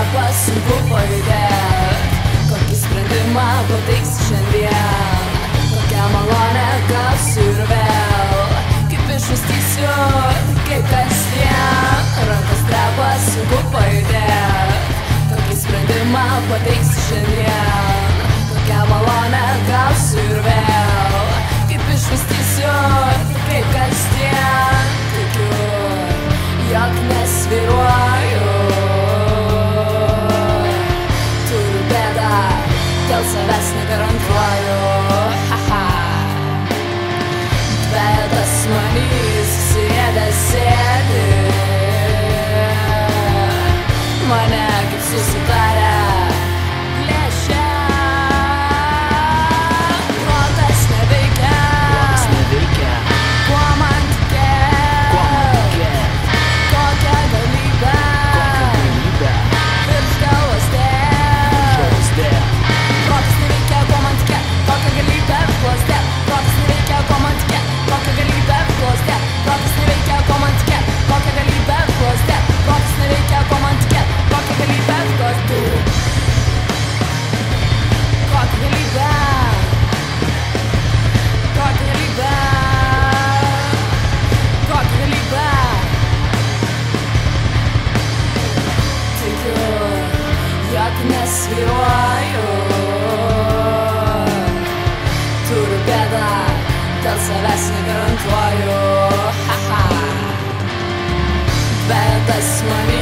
stepas sunku pajudėt. Kokį sprendimą pateiks šiandien, kokią malonę gausiu ir vėl. Kaip išmąstysiu, kaip kasdien, rankos stepas sunku pajudėt. Kokį sprendimą pateiks šiandien, kokią malonę gausiu ir vėl. Kaip išmąstysiu, kaip kasdien, tikiu, jog nesvyruoju. Turiu bėdą, dėl savęs negarantuoju. Dvejetas manį susiėdęs sėdi, mane kaip susitarę plėšia. Protas neveikia, kuo man tikėt, kokią galybę virš galvos dėt. Protas neveikia, kuo man tikėt, kokią galybę virš galvos dėt. Protas neveikia, kuo man tikėt, kokią galybę virš galvos dėt. Protas neveikia, kuo man tikėt, kokią galybę virš galvos dėt. Protas neveikia, kuo man tikėt, kokią galybę virš galvos dėt. Kokią galybę, kokią galybę, kokią galybę. Tikiu, jog nesvyruoju. Turiu bėdą, dėl savęs negarantuoju. Bėdas manį